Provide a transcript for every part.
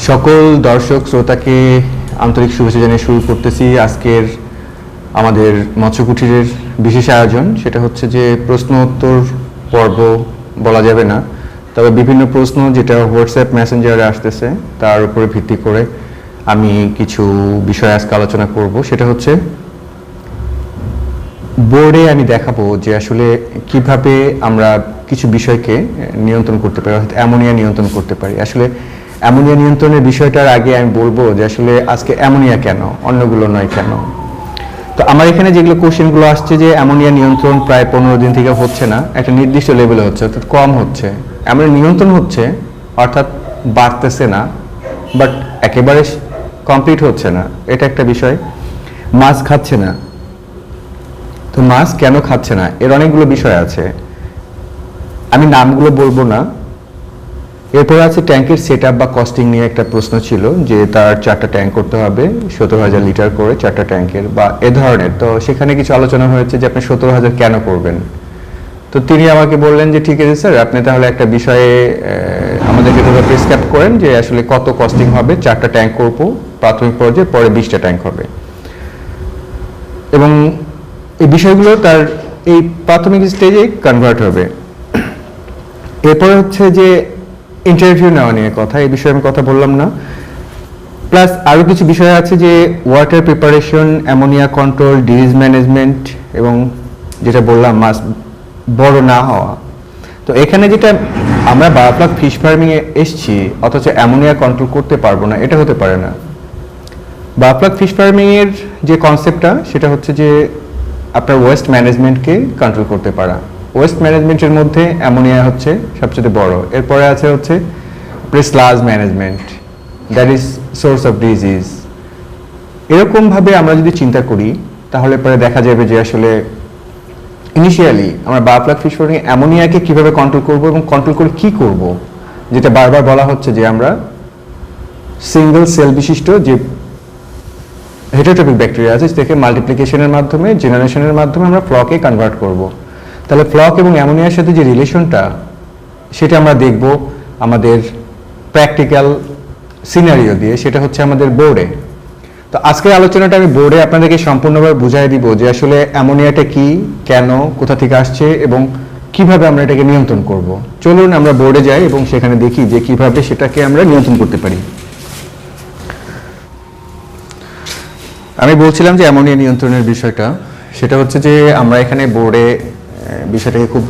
সকল দর্শক শ্রোতাকে আন্তরিক শুভেচ্ছা জানিয়ে শুরু করতেছি আজকের আমাদের মৎস্যকুঠিরের বিশেষ আয়োজন। সেটা হচ্ছে যে প্রশ্ন উত্তর পর্ব বলা যাবে না, তবে বিভিন্ন প্রশ্ন যেটা হোয়াটসঅ্যাপ মেসেঞ্জারে আসতেছে তার উপরে ভিত্তি করে আমি কিছু বিষয় আজকে আলোচনা করব। সেটা হচ্ছে বোর্ডে আমি দেখাবো যে আসলে কিভাবে আমরা কিছু বিষয়কে নিয়ন্ত্রণ করতে পারি, অর্থাৎ অ্যামোনিয়া নিয়ন্ত্রণ করতে পারি। আসলে অ্যামোনিয়া নিয়ন্ত্রণের বিষয়টার আগে আমি বলবো যে আসলে আজকে অ্যামোনিয়া কেন, অন্যগুলো নয় কেন। তো আমার এখানে যেগুলো কোশ্চেনগুলো আসছে যে অ্যামোনিয়া নিয়ন্ত্রণ প্রায় 15 দিন থেকে হচ্ছে না, একটা নির্দিষ্ট লেভেলে হচ্ছে, অর্থাৎ কম হচ্ছে। অ্যামোনিয়া নিয়ন্ত্রণ হচ্ছে অর্থাৎ বাড়তেছে না, বাট একেবারে কমপ্লিট হচ্ছে না, এটা একটা বিষয়। মাছ খাচ্ছে না, তো মাছ কেন খাচ্ছে না এর অনেকগুলো বিষয় আছে, আমি নামগুলো বলবো না। এরপর আছে ট্যাঙ্কের সেটআপ বা কস্টিং নিয়ে একটা প্রশ্ন ছিল যে তার 4টা ট্যাঙ্ক করতে হবে 17,000 লিটার করে, 4টা ট্যাঙ্কের বা এ ধরনের। তো সেখানে কিছু আলোচনা হয়েছে যে আপনি 17,000 কেন করবেন। তো তিনি আমাকে বললেন যে ঠিক আছে স্যার, আপনি তাহলে একটা বিষয়ে আমাদেরকে প্রেসক্রাইব করেন যে আসলে কত কস্টিং হবে, 4টা ট্যাঙ্ক করবো প্রাথমিক পর্যায়ে, পরে 20টা ট্যাঙ্ক হবে। এবং এই বিষয়গুলো তার এই প্রাথমিক স্টেজে কনভার্ট হবে। এরপরে হচ্ছে যে ইন্টারভিউ নেওয়া নিয়ে কথা, এই বিষয়ে আমি কথা বললাম না। প্লাস আরও কিছু বিষয় আছে যে water preparation, ammonia control, disease management এবং যেটা বললাম মাছ বড় না হওয়া। তো এখানে যেটা আমরা বায়োফ্লক ফিশ ফার্মিংয়ে এসছি অথচ অ্যামোনিয়া কন্ট্রোল করতে পারবো না, এটা হতে পারে না। বায়োফ্লক ফিশ ফার্মিংয়ের যে কনসেপ্টটা সেটা হচ্ছে যে আপনার ওয়েস্ট ম্যানেজমেন্টকে কন্ট্রোল করতে পারা। ওয়েস্ট ম্যানেজমেন্টের মধ্যে অ্যামোনিয়া হচ্ছে সবচেয়ে বড়, এরপরে আছে হচ্ছে sludge management, that is source of disease. এরকমভাবে আমরা যদি চিন্তা করি তাহলে পরে দেখা যাবে যে আসলে ইনিশিয়ালি আমরা বায়োফ্লক ফিশ ফার্মিং অ্যামোনিয়াকে কীভাবে কন্ট্রোল করব এবং কন্ট্রোল করে কী করব, যেটা বারবার বলা হচ্ছে যে আমরা সিঙ্গেল সেল বিশিষ্ট যে হেটারোট্রপিক ব্যাকটেরিয়া আছে থেকে মাল্টিপ্লিকেশনের মাধ্যমে, জেনারেশনের মাধ্যমে আমরা ফ্লকে কনভার্ট করব। তাহলে ফ্লক এবং অ্যামোনিয়ার সাথে যে রিলেশনটা সেটা আমরা দেখব আমাদের প্র্যাকটিক্যাল সিনারিও দিয়ে, সেটা হচ্ছে আমাদের বোর্ডে। তো আজকের আলোচনাটা আমি বোর্ডে আপনাদেরকে সম্পূর্ণভাবে বুঝাই দিব যে আসলে অ্যামোনিয়াটা কি, কেন, কোথা থেকে আসছে এবং কিভাবে আমরা এটাকে নিয়ন্ত্রণ করব। চলুন আমরা বোর্ডে যাই এবং সেখানে দেখি যে কিভাবে সেটাকে আমরা নিয়ন্ত্রণ করতে পারি। আমি বলছিলাম যে অ্যামোনিয়া নিয়ন্ত্রণের বিষয়টা, সেটা হচ্ছে যে আমরা এখানে বোর্ডে বিষয়টাকে খুব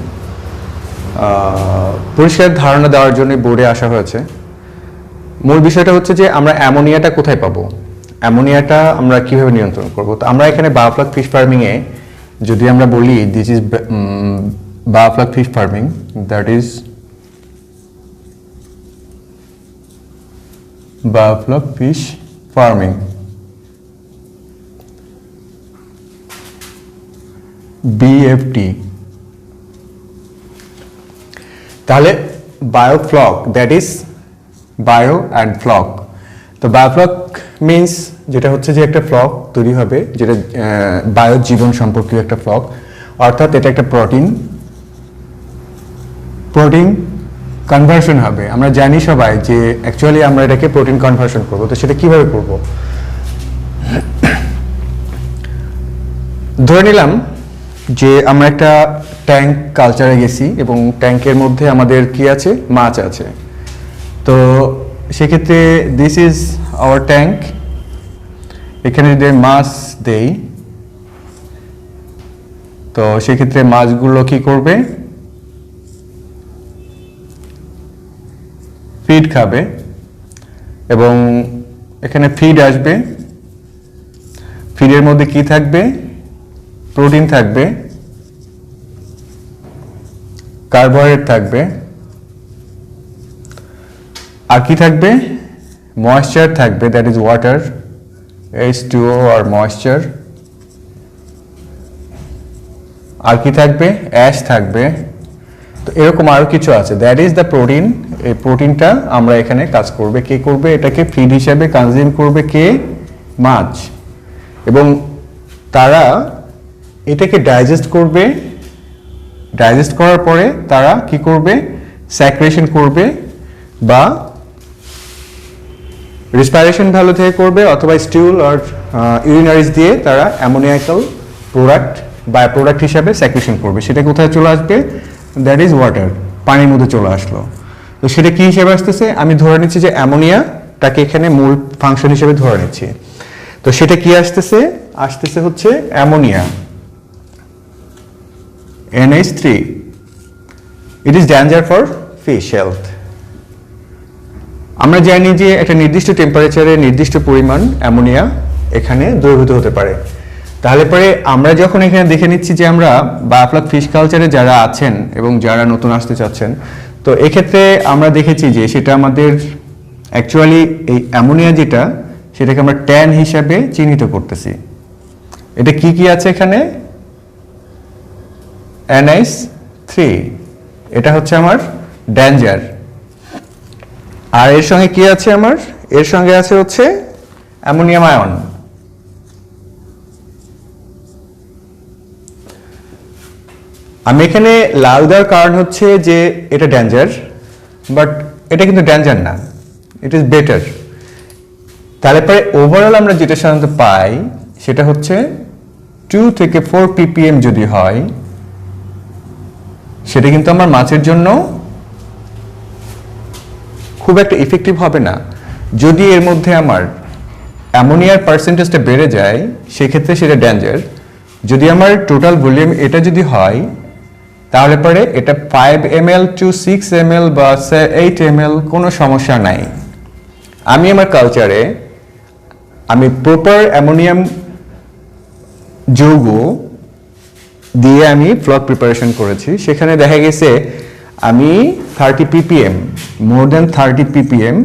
পরিষ্কার ধারণা দেওয়ার জন্য বোর্ডে আসা হয়েছে। মূল বিষয়টা হচ্ছে যে আমরা অ্যামোনিয়াটা কোথায় পাবো, অ্যামোনিয়াটা আমরা কিভাবে নিয়ন্ত্রণ করব। তো আমরা এখানে বায়োফ্লক ফিশ ফার্মিংয়ে যদি আমরা বলি this is biofloc fish farming, that is biofloc fish farming, BFT। তাহলে biofloc that is bio and floc. তো বায়োফ্লক মিন্স যেটা হচ্ছে যে একটা ফ্লক তৈরি হবে যেটা বায়ো জীবন সম্পর্কীয় একটা ফ্লক, অর্থাৎ এটা একটা প্রোটিন কনভার্সন হবে। আমরা জানি সবাই যে অ্যাকচুয়ালি আমরা এটাকে প্রোটিন কনভার্সন করব। তো সেটা কিভাবে করব, ধরে নিলাম যে আমরা একটা ট্যাঙ্ক কালচারে গেছি এবং ট্যাঙ্কের মধ্যে আমাদের কি আছে, মাছ আছে। তো সেক্ষেত্রে দিস ইজ আওয়ার ট্যাঙ্ক, এখানে যদি মাছ দেই তো সেক্ষেত্রে মাছগুলো কি করবে, ফিড খাবে এবং এখানে ফিড আসবে। ফিডের মধ্যে কি থাকবে, প্রোটিন থাকবে, কার্বোহাইড্রেট থাকবে, আর কি থাকবে, ময়েশ্চার থাকবে, দ্যাট ইজ ওয়াটার, H2O আর ময়েশ্চার। আর কি থাকবে, অ্যাশ থাকবে। তো এরকম আরো কিছু আছে, দ্যাট ইজ দ্য প্রোটিন। এই প্রোটিনটা আমরা এখানে কাজ করবে, কে করবে, এটাকে ফিড হিসাবে কনজিউম করবে কে, মাছ। এবং তারা এটাকে ডাইজেস্ট করবে, ডাইজেস্ট করার পরে তারা কি করবে, স্যাক্রেশন করবে বা রেসপিরেশন ভ্যালু থেকে করবে অথবা স্টিউল আর ইউরিনারিজ দিয়ে তারা অ্যামোনিয়াকাল প্রোডাক্ট বাই প্রোডাক্ট হিসাবে সেক্রেশন করবে। সেটা কোথায় চলে আসবে? দ্যাট ইজ ওয়াটার, পানির মধ্যে চলে আসলো। তো সেটা কি হিসেবে আসতেছে? আমি ধরে নিচ্ছি যে অ্যামোনিয়াটাকে এখানে মূল ফাংশন হিসেবে ধরে নিচ্ছি। তো সেটা কি আসতেছে? আসতেছে হচ্ছে ammonia NH3. It is danger for fish health. আমরা জানি যে একটা নির্দিষ্ট টেম্পারেচারে নির্দিষ্ট পরিমাণ অ্যামোনিয়া এখানে দ্রবীভূত হতে পারে। তাহলে পরে আমরা যখন এখানে দেখে নিচ্ছি যে আমরা বায়োফ্লক ফিশ কালচারে যারা আছেন এবং যারা নতুন আসতে চাচ্ছেন, তো এক্ষেত্রে আমরা দেখেছি যে সেটা আমাদের অ্যাকচুয়ালি এই অ্যামোনিয়া যেটা সেটাকে আমরা ট্যান হিসাবে চিহ্নিত করতেছি। এটা কি কি আছে এখানে? NH3, এটা হচ্ছে আমার ডেঞ্জার। আর এর সঙ্গে কি আছে আমার? এর সঙ্গে আছে হচ্ছে অ্যামোনিয়াম আয়ন। আমি এখানে লাল দেওয়ার কারণ হচ্ছে যে এটা ডেঞ্জার, বাট এটা কিন্তু ডেঞ্জার না, ইট ইজ বেটার। তাহলে পরে ওভারঅল আমরা যেটা সাধারণত পাই সেটা হচ্ছে 2 থেকে 4 ppm যদি হয়, সেটা কিন্তু আমার মাছের জন্য খুব একটা ইফেক্টিভ হবে না। যদি এর মধ্যে আমার অ্যামোনিয়ার পার্সেন্টেজটা বেড়ে যায় সেক্ষেত্রে সেটা ডেঞ্জার। যদি আমার টোটাল ভলিউম এটা যদি হয় তাহলে পরে এটা 5 ml to 6 ml বা 8 ml কোনো সমস্যা নাই। আমি আমার কালচারে আমি প্রপার অ্যামোনিয়াম যৌগ দিয়ে আমি ফ্লক প্রিপারেশন করেছি। সেখানে দেখা গেছে আমি 30 ppm, মোর দেন 30 ppm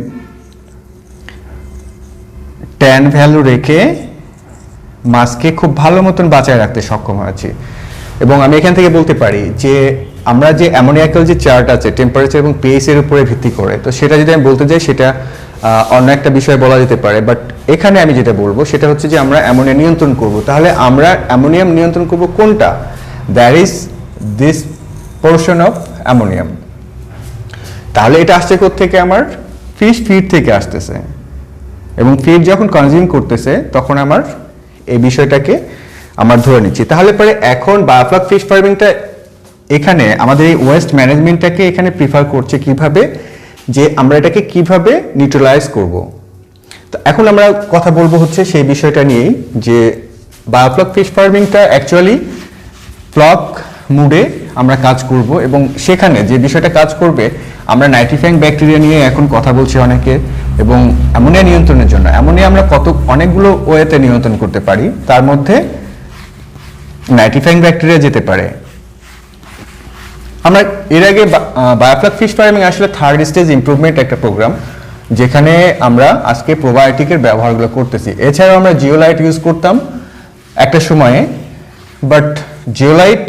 ট্যান ভ্যালু রেখে মাছকে খুব ভালো মতন বাঁচায় রাখতে সক্ষম হয়েছি। এবং আমি এখান থেকে বলতে পারি যে আমরা যে অ্যামোনিয়াকাল যে চার্ট আছে টেম্পারেচার এবং পিএইচ এর উপরে ভিত্তি করে, তো সেটা যদি আমি বলতে যাই সেটা অন্য একটা বিষয় বলা যেতে পারে, বাট এখানে আমি যেটা বলবো সেটা হচ্ছে যে আমরা অ্যামোনিয়া নিয়ন্ত্রণ করব। তাহলে আমরা অ্যামোনিয়াম নিয়ন্ত্রণ করব কোনটা? That is this portion of ammonium. তাহলে এটা আসছে কোত্থেকে? আমার ফিশ ফিড থেকে আসতেছে, এবং ফিড যখন কনজিউম করতেছে তখন আমার এই বিষয়টাকে আমার ধরে নিচ্ছি। তাহলে পরে এখন বায়োফ্লক ফিশ ফার্মিংটা এখানে আমাদের এই ওয়েস্ট ম্যানেজমেন্টটাকে এখানে প্রিফার করছে কিভাবে, যে আমরা এটাকে কিভাবে নিউট্রালাইজ করব। তো এখন আমরা কথা বলবো হচ্ছে সেই বিষয়টা নিয়েই, যে বায়োফ্লক ফিশ ফার্মিংটা অ্যাকচুয়ালি ফ্লক মুডে আমরা কাজ করব, এবং সেখানে যে বিষয়টা কাজ করবে আমরা নাইট্রিফাইং ব্যাকটেরিয়া নিয়ে এখন কথা বলছি অনেকে, এবং অ্যামোনিয়া নিয়ন্ত্রণের জন্য অ্যামোনিয়া আমরা অনেকগুলো ওয়েতে নিয়ন্ত্রণ করতে পারি, তার মধ্যে নাইট্রিফাইং ব্যাকটেরিয়া যেতে পারে। আমরা এর আগে বায়োফ্লক ফিশ ফার্মিং আসলে থার্ড স্টেজ ইমপ্রুভমেন্ট একটা প্রোগ্রাম, যেখানে আমরা আজকে প্রোবায়োটিকের ব্যবহারগুলো করতেছি। এছাড়াও আমরা জিওলাইট ইউজ করতাম একটা সময়ে, বাট জিওলাইট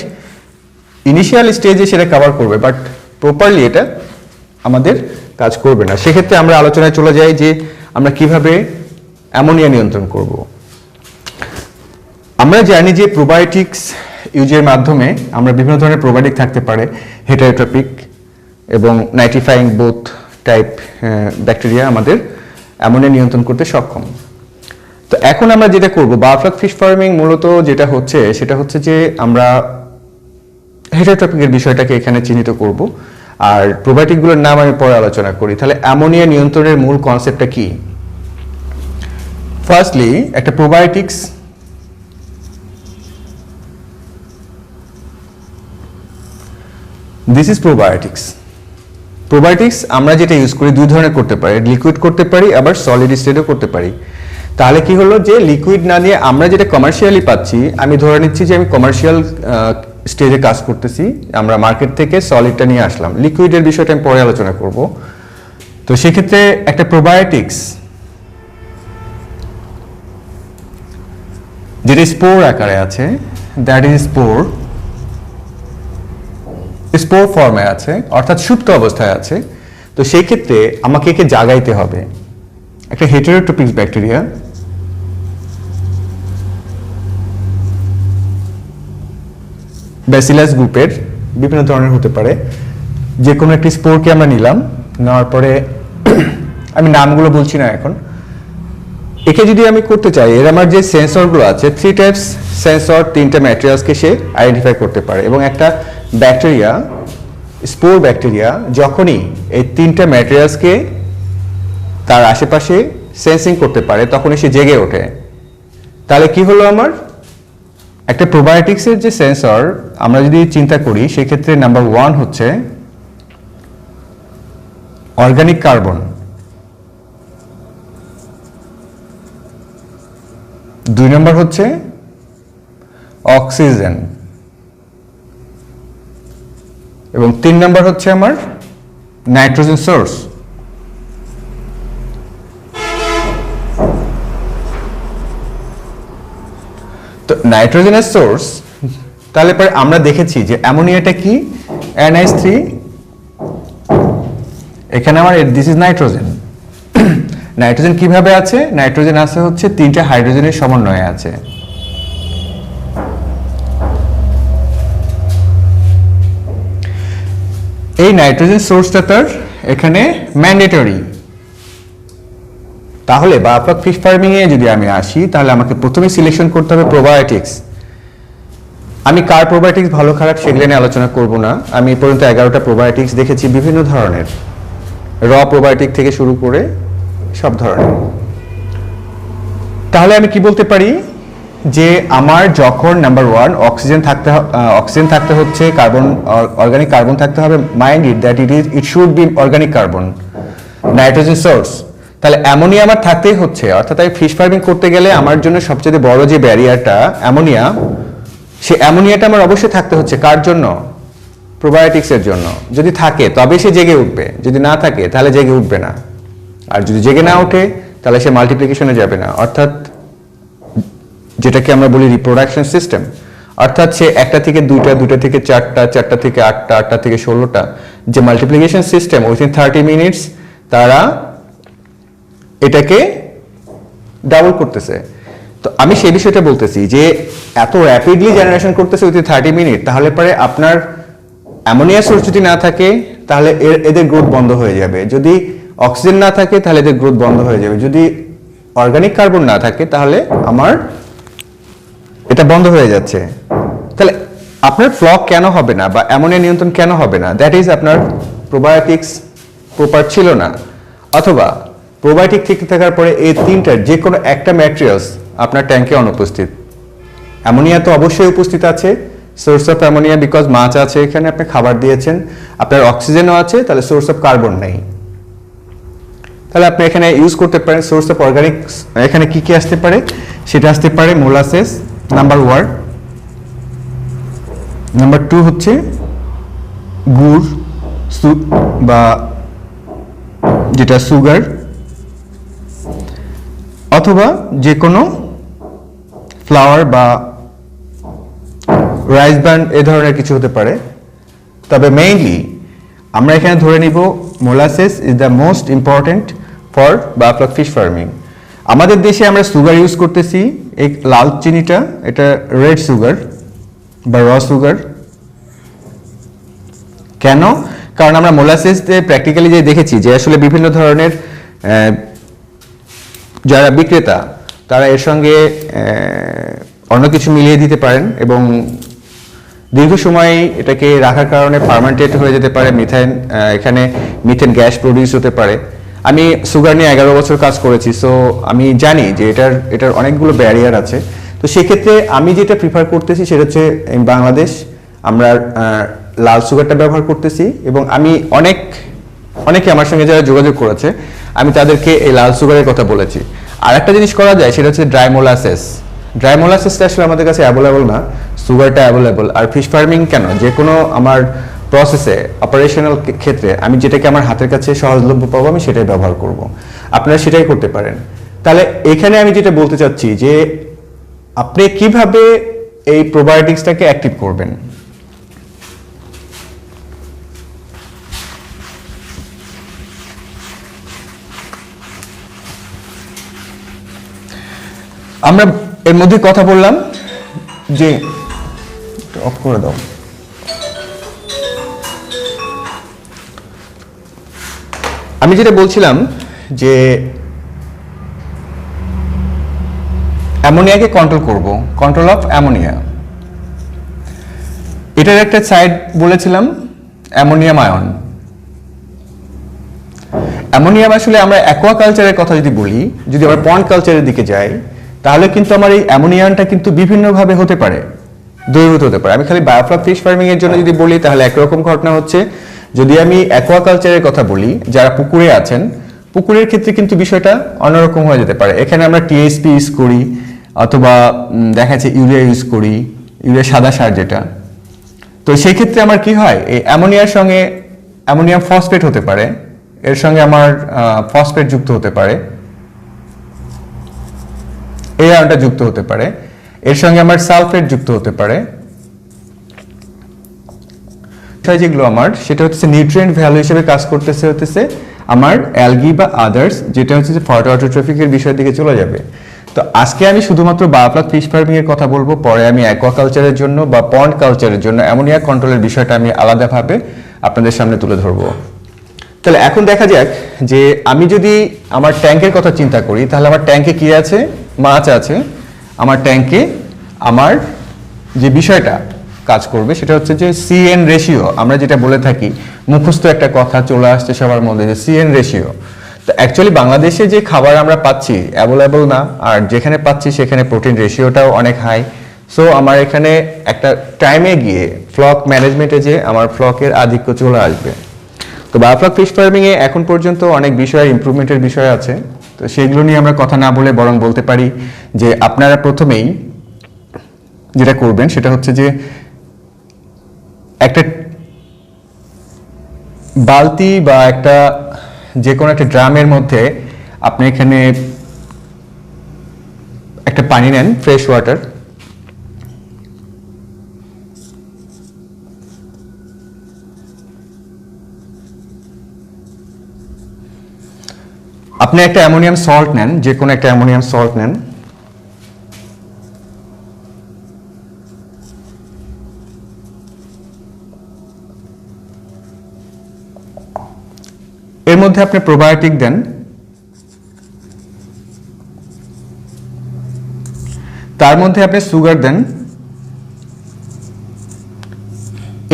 ইনিশিয়াল স্টেজে সেটা কভার করবে, বাট প্রপারলি এটা আমাদের কাজ করবে না। সেক্ষেত্রে আমরা আলোচনায় চলে যাই যে আমরা কিভাবে অ্যামোনিয়া নিয়ন্ত্রণ করব। আমরা জানি যে প্রোবায়োটিক্স ইউজের মাধ্যমে আমরা বিভিন্ন ধরনের প্রোবায়োটিক থাকতে পারে, হেটারোট্রপিক এবং নাইট্রিফাইং বোথ টাইপ ব্যাকটেরিয়া আমাদের অ্যামোনিয়া নিয়ন্ত্রণ করতে সক্ষম। তো এখন আমরা যেটা করব বায়োফ্লক ফিশ ফার্মিং মূলত যেটা হচ্ছে সেটা হচ্ছে যে আমরা হেটারোট্রপিকের বিষয়টাকে এখানে চিহ্নিত করব, আর প্রোবায়োটিকগুলোর নাম আমি পরে আলোচনা করি। তাহলে অ্যামোনিয়া নিয়ন্ত্রণের মূল কনসেপ্টটা কি? ফার্স্টলি একটা probiotics this is probiotics. Probiotics আমরা যেটা ইউজ করি দুই ধরনের করতে পারি, লিকুইড করতে পারি আবার সলিড স্টেটও করতে পারি। তাহলে কি হলো যে লিকুইড না দিয়ে আমরা যেটা কমার্শিয়ালি পাচ্ছি, আমি ধরে নিচ্ছি যে আমি কমার্শিয়াল স্টেজে কাজ করতেছি, আমরা মার্কেট থেকে সলিডটা নিয়ে আসলাম, লিকুইডের বিষয়টা আমি পরে আলোচনা করব। তো সেক্ষেত্রে একটা প্রোবায়োটিক্স যেটা স্পোর আকারে আছে, দ্যাট ইজ স্পোর ফর্মে আছে, অর্থাৎ সুপ্ত অবস্থায় আছে। তো সেই ক্ষেত্রে আমাকে একে জাগাইতে হবে। একটা হেটারোট্রপিক ব্যাকটেরিয়া ব্যাসিলাস গ্রুপের বিভিন্ন ধরনের হতে পারে, যে কোনো একটি স্পোরকে আমরা নিলাম, নেওয়ার পরে আমি নামগুলো বলছি না এখন, একে যদি আমি করতে চাই, এর আমার যে সেন্সরগুলো আছে, 3 টাইপস সেন্সর, 3টা ম্যাটেরিয়ালসকে সে আইডেন্টিফাই করতে পারে। এবং একটা ব্যাকটেরিয়া, স্পোর ব্যাকটেরিয়া, যখনই এই 3টা ম্যাটেরিয়ালসকে তার আশেপাশে সেন্সিং করতে পারে তখনই সে জেগে ওঠে। তাহলে কি হলো আমার? একটা প্রোবায়োটিক্সের যে সেন্সর আমরা যদি চিন্তা করি, সেক্ষেত্রে নাম্বার 1 হচ্ছে অর্গানিক কার্বন, 2 নম্বর হচ্ছে অক্সিজেন, এবং 3 নম্বর হচ্ছে আমার নাইট্রোজেন সোর্স। তো নাইট্রোজেনের সোর্স, তাহলে পরে আমরা দেখেছি যে অ্যামোনিয়াটা কি, NH3, এখানে আমার দিস ইজ নাইট্রোজেন। নাইট্রোজেন কিভাবে আছে? নাইট্রোজেন আছে হচ্ছে 3টা হাইড্রোজেনের সমন্বয়ে আছে। এই নাইট্রোজেন সোর্সটা তার এখানে ম্যান্ডেটরি। তাহলে বায়োফ্লক ফিশ ফার্মিং এ যদি আমি আসি, তাহলে আমাকে প্রথমে সিলেকশন করতে হবে প্রোবায়োটিক্স। আমি কার প্রোবায়োটিক্স ভালো খারাপ সেগুলো নিয়ে আলোচনা করব না। আমি এই পর্যন্ত 11টা প্রোবায়োটিক্স দেখেছি, বিভিন্ন ধরনের, র প্রোবায়োটিক থেকে শুরু করে সব ধরনের। তাহলে আমি কি বলতে পারি যে আমার যখন নাম্বার 1 অক্সিজেন থাকতে হচ্ছে, কার্বন, অর্গানিক কার্বন থাকতে হবে, mind it that it should be organic carbon, nitrogen source. তাহলে অ্যামোনিয়া আমার থাকতেই হচ্ছে। অর্থাৎ আমি ফিশ ফার্মিং করতে গেলে আমার জন্য সবচেয়ে বড় যে ব্যারিয়ারটা অ্যামোনিয়া, সে অ্যামোনিয়াটা আমার অবশ্যই থাকতে হচ্ছে। কার জন্য? প্রোবায়োটিক্সের জন্য। যদি থাকে তবে সে জেগে উঠবে, যদি না থাকে তাহলে জেগে উঠবে না। আর যদি জেগে না ওঠে তাহলে সে মাল্টিপ্লিকেশনে যাবে না, অর্থাৎ যেটাকে আমরা বলি রিপ্রোডাকশন সিস্টেম। অর্থাৎ সে 1টা থেকে 2টা, 2টা থেকে 4টা, 4টা থেকে 8টা, 8টা থেকে 16টা, যে মাল্টিপ্লিকেশন সিস্টেম উইথিন 30 মিনিটস তারা এটাকে ডাবল করতেছে। তো আমি সেই বিষয়টা বলতেছি যে এত র্যাপিডলি জেনারেশন করতেছে উইথিন 30 মিনিট, তাহলে পরে আপনার অ্যামোনিয়া সোর্স যদি না থাকে তাহলে এদের গ্রোথ বন্ধ হয়ে যাবে। যদি অক্সিজেন না থাকে তাহলে এদের গ্রোথ বন্ধ হয়ে যাবে। যদি অর্গানিক কার্বন না থাকে তাহলে আমার এটা বন্ধ হয়ে যাচ্ছে। তাহলে আপনার ফ্লক কেন হবে না বা অ্যামোনিয়া নিয়ন্ত্রণ কেন হবে না? দ্যাট ইজ আপনার প্রোবায়োটিক্স প্রপার ছিল না, অথবা প্রোবায়োটিক ঠিক থাকার পরে এই 3টার যে কোনো একটা ম্যাটেরিয়ালস আপনার ট্যাঙ্কে অনুপস্থিত। অ্যামোনিয়া তো অবশ্যই উপস্থিত আছে, সোর্স অফ অ্যামোনিয়া, বিকজ মাছ আছে এখানে, আপনি খাবার দিয়েছেন। আপনার অক্সিজেনও আছে, তাহলে সোর্স অফ কার্বন নেই। তাহলে আপনি এখানে ইউজ করতে পারেন সোর্স অফ অর্গানিক। এখানে কি কি আসতে পারে? সেটা আসতে পারে মোলাসেস, নাম্বার 1। নাম্বার 2 হচ্ছে গুড় বা যেটা সুগার, অথবা যে কোনো ফ্লাওয়ার বা রাইস ব্রান, এ ধরনের কিছু হতে পারে। তবে মেইনলি আমরা এখানে ধরে নিব molasses is the most important for biofloc fish farming. আমাদের দেশে আমরা সুগার ইউজ করতেছি, এই লাল চিনিটা, এটা রেড সুগার বা র সুগার। কেন? কারণ আমরা মোলাসেসে প্র্যাকটিক্যালি যে দেখেছি যে আসলে বিভিন্ন ধরনের যারা বিক্রেতা তারা এর সঙ্গে অন্য কিছু মিলিয়ে দিতে পারেন এবং দীর্ঘ সময় এটাকে রাখার কারণে ফার্মেন্টেড হয়ে যেতে পারে, মিথেন, এখানে মিথেন গ্যাস প্রডিউস হতে পারে। আমি সুগার নিয়ে 11 বছর কাজ করেছি, সো আমি জানি যে এটার অনেকগুলো ব্যারিয়ার আছে। তো সেক্ষেত্রে আমি যেটা প্রিফার করতেছি সেটা হচ্ছে বাংলাদেশ, আমরা লাল সুগারটা ব্যবহার করতেছি। এবং আমি অনেকে আমার সঙ্গে যারা যোগাযোগ করেছে আমি তাদেরকে এই লাল সুগারের কথা বলেছি। আর একটা জিনিস করা যায় সেটা হচ্ছে ড্রাই মোলাসেস। ড্রাই মোলাসেসটা আসলে আমাদের কাছে অ্যাভেলেবল না, সুগারটা অ্যাভেলেবল। আর ফিশ ফার্মিং কেন, যে কোনো আমার প্রসেসে, অপারেশনাল ক্ষেত্রে আমি যেটাকে আমার হাতের কাছে সহজলভ্য পাবো আমি সেটাই ব্যবহার করব। আপনারা সেটাই করতে পারেন। তাহলে এখানে আমি যেটা বলতে চাচ্ছি যে আপনি কিভাবে এই প্রোবায়োটিক্সটাকে অ্যাক্টিভ করবেন। আমরা এর মধ্যে কথা বললাম যে অফ করে দাও, আমি যেটা বলছিলাম যে অ্যামোনিয়াকে কন্ট্রোল করব, কন্ট্রোল অফ অ্যামোনিয়া। এটার একটা সাইড বলেছিলাম অ্যামোনিয়াম আয়ন। অ্যামোনিয়াম আসলে আমরা অ্যাকোয়াকালচারের কথা যদি বলি, যদি আমরা পন্ড কালচারের দিকে যাই, তাহলে কিন্তু আমার এই অ্যামোনিয়ানটা কিন্তু বিভিন্নভাবে হতে পারে, দ্রবীভূত হতে পারে। আমি খালি বায়োফ্লক ফিশ ফার্মিং এর জন্য যদি বলি তাহলে একরকম ঘটনা হচ্ছে। যদি আমি অ্যাকোয়াকালচারের কথা বলি, যারা পুকুরে আছেন, পুকুরের ক্ষেত্রে কিন্তু বিষয়টা অন্যরকম হয়ে যেতে পারে। এখানে আমরা টিএসপি ইউজ করি, অথবা দেখা যাচ্ছে ইউরিয়া ইউজ করি, ইউরিয়া সাদা সার যেটা। তো সেই ক্ষেত্রে আমার কি হয়, এই অ্যামোনিয়ার সঙ্গে অ্যামোনিয়াম ফসফেট হতে পারে, এর সঙ্গে আমার ফসফেট যুক্ত হতে পারে, এই আয়নটা যুক্ত হতে পারে, এর সঙ্গে আমার সালফেট যুক্ত হতে পারে। যেগুলো আমার সেটা হচ্ছে নিউট্রিয়েন্ট ভ্যালু হিসেবে কাজ করতেছে আমার অ্যালগি বা আদার্স, যেটা হচ্ছে ফটোঅটোট্রফিকের বিষয়ের দিকে চলে যাবে। তো আজকে আমি শুধুমাত্র বায়োফ্লক ফিশ ফার্মিং এর কথা বলবো, পরে আমি অ্যাকোয়াকালচারের জন্য বা পন্ড কালচারের জন্য অ্যামোনিয়া কন্ট্রোলের বিষয়টা আমি আলাদাভাবে আপনাদের সামনে তুলে ধরবো। তাহলে এখন দেখা যাক যে আমি যদি আমার ট্যাঙ্কের কথা চিন্তা করি, তাহলে আমার ট্যাঙ্কে কি আছে, মাছ আছে। আমার ট্যাঙ্কে আমার যে বিষয়টা কাজ করবে সেটা হচ্ছে যে সিএন রেশিও, আমরা যেটা বলে থাকি, মুখস্থ একটা কথা চলে আসছে সবার মধ্যে, যে সিএন রেশিও। তো অ্যাকচুয়ালি বাংলাদেশে যে খাবার আমরা পাচ্ছি অ্যাভেলেবল না, আর যেখানে পাচ্ছি সেখানে প্রোটিন রেশিওটাও অনেক হাই। সো আমার এখানে একটা টাইমে গিয়ে ফ্লক ম্যানেজমেন্টে যে আমার ফ্লকের আধিক্য চলে আসবে। তো বায়োফ্লক ফিশ ফার্মিং এ এখন পর্যন্ত অনেক বিষয় ইমপ্রুভমেন্টের বিষয় আছে। তো সেগুলো নিয়ে আমরা কথা না বলে বরং বলতে পারি যে আপনারা প্রথমেই যেটা করবেন সেটা হচ্ছে যে একটা বালতি বা একটা যে কোনো একটা ড্রামের মধ্যে আপনি এখানে একটা পানি নেন, ফ্রেশ ওয়াটার। আপনি একটা অ্যামোনিয়াম সল্ট নেন, যে কোনো একটা অ্যামোনিয়াম সল্ট নেন। এর মধ্যে আপনি প্রোবায়োটিক দেন, তার মধ্যে আপনি সুগার দেন।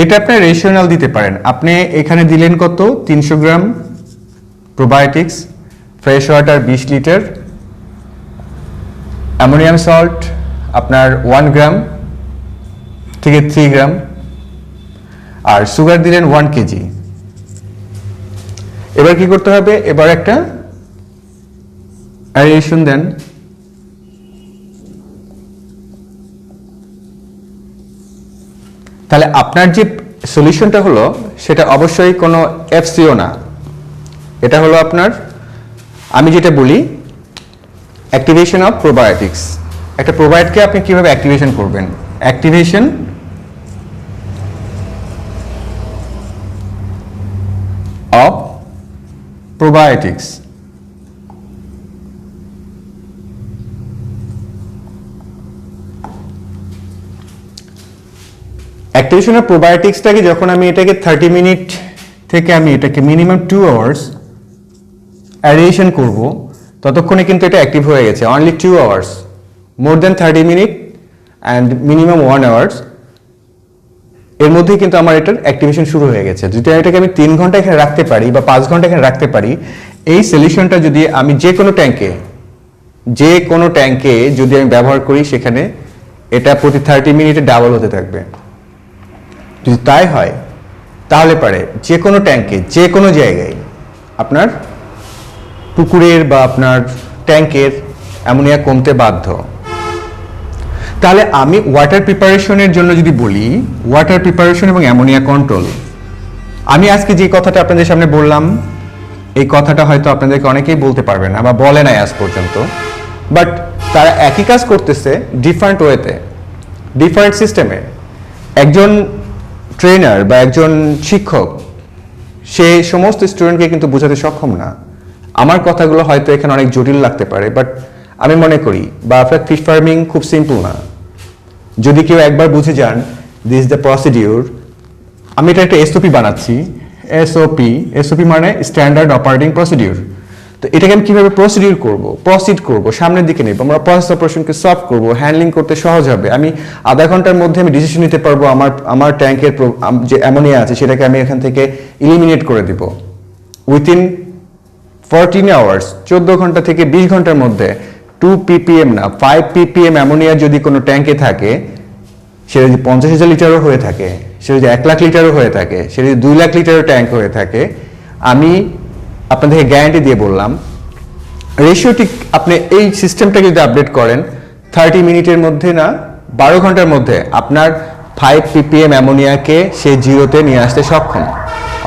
এটা আপনি রেশনাল দিতে পারেন। আপনি এখানে দিলেন কত, 300 gram probiotics, fresh water 20 litre, ammonium salt আপনার 1 গ্রাম থেকে 3 গ্রাম, আর সুগার দিলেন 1 কেজি। এবার কি করতে হবে, এবার একটা অ্যারেশন দেন। তাহলে আপনার যে সলিউশনটা হলো সেটা অবশ্যই কোনো এফসিও না, এটা হলো আপনার, আমি যেটা বলি, অ্যাক্টিভেশন অফ প্রোবায়োটিক্স। একটা প্রোবায়োটিককে আপনি কিভাবে অ্যাক্টিভেশন করবেন, activation of probiotics. Activation of প্রোবায়োটিক্সটাকে যখন আমি এটাকে 30 মিনিট থেকে আমি এটাকে মিনিমাম 2 আওয়ার্স অ্যারেশন করব, ততক্ষণে কিন্তু এটা অ্যাক্টিভ হয়ে গেছে। Only 2 hours, more than 30 minute and minimum 1 hours, এর মধ্যেই কিন্তু আমার এটার অ্যাক্টিভেশন শুরু হয়ে গেছে। যদি এটাকে আমি 3 ঘন্টা এখানে রাখতে পারি বা 5 ঘন্টা এখানে রাখতে পারি, এই সলিউশনটা যদি আমি যে কোনো ট্যাঙ্কে যদি আমি ব্যবহার করি, সেখানে এটা প্রতি 30 মিনিটে ডাবল হতে থাকবে। যদি তাই হয় তাহলে পারে যে কোনো ট্যাঙ্কে, যে কোনো জায়গায় আপনার পুকুরের বা আপনার ট্যাঙ্কের অ্যামোনিয়া কমতে বাধ্য। তাহলে আমি ওয়াটার প্রিপারেশনের জন্য যদি বলি, ওয়াটার প্রিপারেশন এবং অ্যামোনিয়া কন্ট্রোল, আমি আজকে যে কথাটা আপনাদের সামনে বললাম, এই কথাটা হয়তো আপনাদেরকে অনেকেই বলতে পারবে না বা বলে নাই আজ পর্যন্ত, বাট তারা একই কাজ করতেছে ডিফারেন্ট ওয়েতে, ডিফারেন্ট সিস্টেমে। একজন ট্রেনার বা একজন শিক্ষক সে সমস্ত স্টুডেন্টকে কিন্তু বোঝাতে সক্ষম না। আমার কথাগুলো হয়তো এখানে অনেক জটিল লাগতে পারে, বাট আমি মনে করি বায়োফ্লক ফিশ ফার্মিং খুব সিম্পল না। যদি কেউ একবার বুঝে যান দিস দ্য প্রসিডিউর, আমি এটা একটা এসওপি বানাচ্ছি, এসওপি মানে স্ট্যান্ডার্ড অপারেটিং প্রসিডিউর। তো এটাকে আমি কিভাবে প্রসিড করব, সামনের দিকে নেব, আমরা প্রসেস অপারেশনকে সলভ করব, হ্যান্ডলিং করতে সহজ হবে। আমি আধা ঘন্টার মধ্যে আমি ডিসিশন নিতে পারবো আমার ট্যাঙ্কের যে অ্যামোনিয়া আছে সেটাকে আমি এখান থেকে ইলিমিনেট করে দিব উইথিন 14 আওয়ার্স, 14 ঘন্টা থেকে 20 ঘন্টার মধ্যে 2 ppm না 5 ppm অ্যামোনিয়া যদি কোনো ট্যাঙ্কে থাকে, সেটা যদি 50,000 লিটারও হয়ে থাকে, সেটা যদি 1 লাখ লিটারও হয়ে থাকে, সেটা যদি 2 লাখ লিটারও ট্যাঙ্ক হয়ে থাকে, আমি আপনাদেরকে গ্যারান্টি দিয়ে বললাম রেশিওটি আপনি এই সিস্টেমটাকে যদি আপডেট করেন 30 মিনিটের মধ্যে না 12 ঘন্টার মধ্যে আপনার 5 ppm অ্যামোনিয়াকে সে জিরোতে নিয়ে আসতে সক্ষম,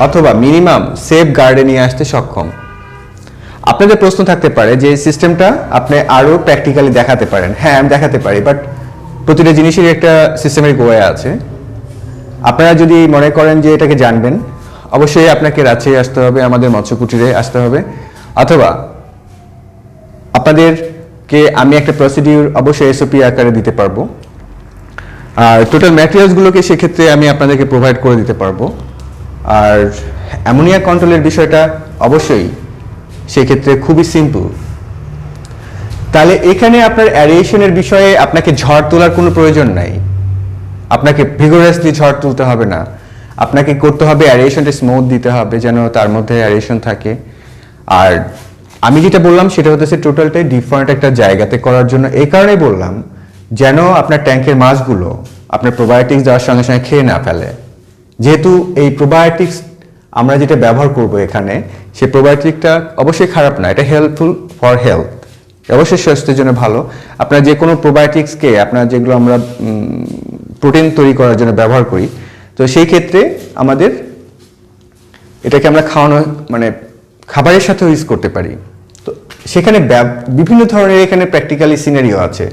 অথবা মিনিমাম সেফ গার্ডে নিয়ে আসতে সক্ষম। আপনাদের প্রশ্ন থাকতে পারে যে সিস্টেমটা আপনি আরো প্র্যাকটিক্যালি দেখাতে পারেন। হ্যাঁ, আমি দেখাতে পারি, বাট প্রতিটা জিনিসের একটা সিস্টেমের গোয়া আছে। আপনারা যদি মনে করেন যে এটাকে জানবেন, অবশ্যই আপনাকে রাজশাহী আসতে হবে, আমাদের মৎস্য কুটিরে আসতে হবে, অথবা আপনাদেরকে আমি একটা প্রসিডিউর অবশ্যই এসওপি আকারে দিতে পারবো, আর টোটাল ম্যাটেরিয়ালসগুলোকে সেক্ষেত্রে আমি আপনাদেরকে প্রোভাইড করে দিতে পারবো। আর অ্যামোনিয়া কন্ট্রোলের বিষয়টা অবশ্যই সেক্ষেত্রে খুবই সিম্পল। তাহলে এখানে আপনার অ্যারিয়েশনের বিষয়ে আপনাকে ঝড় তোলার কোনো প্রয়োজন নাই, আপনাকে ভিগোরাসলি ঝড় তুলতে হবে না, আপনাকে করতে হবে অ্যারিয়েশনটা স্মুথ দিতে হবে যেন তার মধ্যে অ্যারিয়েশন থাকে। আর আমি যেটা বললাম সেটা হচ্ছে টোটালটাই ডিফারেন্ট একটা জায়গাতে করার জন্য, এই কারণেই বললাম যেন আপনার ট্যাঙ্কের মাছগুলো আপনার প্রোবায়োটিক্স দেওয়ার সঙ্গে সঙ্গে খেয়ে না ফেলে। যেহেতু এই প্রোবায়োটিক্স আমরা যেটা ব্যবহার করব এখানে, সেই প্রোবায়োটিকটা অবশ্যই খারাপ না, এটা হেল্পফুল ফর হেলথ, অবশ্যই স্বাস্থ্যের জন্য ভালো। আপনার যে কোনো প্রোবায়োটিক্সকে আপনার যেগুলো আমরা প্রোটিন তৈরি করার জন্য ব্যবহার করি, তো সেই ক্ষেত্রে আমাদের এটাকে আমরা খাওয়ানো মানে খাবারের সাথেও ইউজ করতে পারি। তো সেখানে বিভিন্ন ধরনের এখানে প্র্যাকটিক্যালি সিনারিও আছে।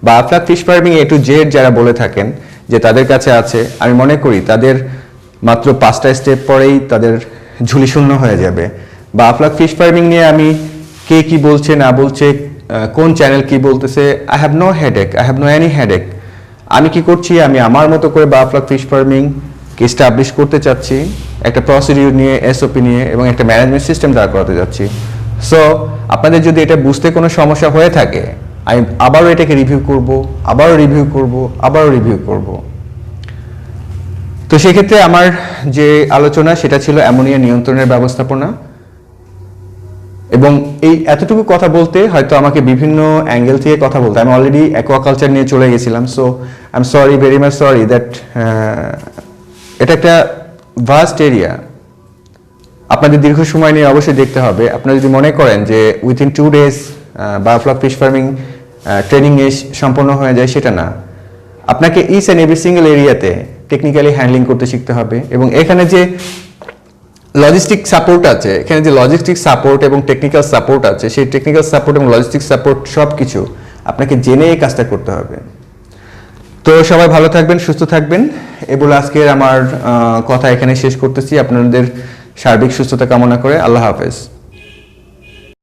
বা আপনার fish farming A to Z যারা বলে থাকেন যে তাদের কাছে আছে, আমি মনে করি তাদের মাত্র 5টা স্টেপ পরেই তাদের ঝুলি শূন্য হয়ে যাবে। বা আপনার ফিশ ফার্মিং নিয়ে আমি কে কি বলছে না বলছে, কোন চ্যানেল কি বলতেছে, I have no headache, I have no any headache. আমি কি করছি, আমি আমার মতো করে বাফলাক ফিশ ফার্মিং কে এস্টাবলিশ করতে চাচ্ছি, একটা প্রসিডিউর নিয়ে, এসওপি নিয়ে, এবং একটা ম্যানেজমেন্ট সিস্টেম দাঁড় করাতে যাচ্ছি। সো আপনাদের যদি এটা বুঝতে কোনো সমস্যা হয়ে থাকে, আমি আবারও এটাকে রিভিউ করব, আবারও রিভিউ করব, আবারও রিভিউ করব। তো সেক্ষেত্রে আমার যে আলোচনা সেটা ছিল অ্যামোনিয়া নিয়ন্ত্রণের ব্যবস্থাপনা। এবং এই এতটুকু কথা বলতে হয়তো আমাকে বিভিন্ন অ্যাঙ্গেল থেকে কথা বলতে, আমি অলরেডি অ্যাকোয়াকালচার নিয়ে চলে গেছিলাম। So I am sorry, very much sorry that এটা একটা ভাস্ট এরিয়া, আপনাদের দীর্ঘ সময় নিয়ে অবশ্যই দেখতে হবে। আপনারা যদি মনে করেন যে within 2 days biofloc fish farming training সম্পন্ন হয়ে যায়, সেটা না। আপনাকে ইচ অ্যান্ড এভরি সিঙ্গেল এরিয়াতে টেকনিক্যালি হ্যান্ডলিং করতে শিখতে হবে। এবং এখানে যে লজিস্টিক সাপোর্ট আছে, এখানে যে লজিস্টিক সাপোর্ট এবং টেকনিক্যাল সাপোর্ট আছে, সেই টেকনিক্যাল সাপোর্ট এবং লজিস্টিক সাপোর্ট সব কিছু আপনাকে জেনে এই কাজটা করতে হবে। তো সবাই ভালো থাকবেন, সুস্থ থাকবেন। এ বলে আজকের আমার কথা এখানে শেষ করতেছি, আপনাদের সার্বিক সুস্থতা কামনা করে। আল্লাহ হাফেজ।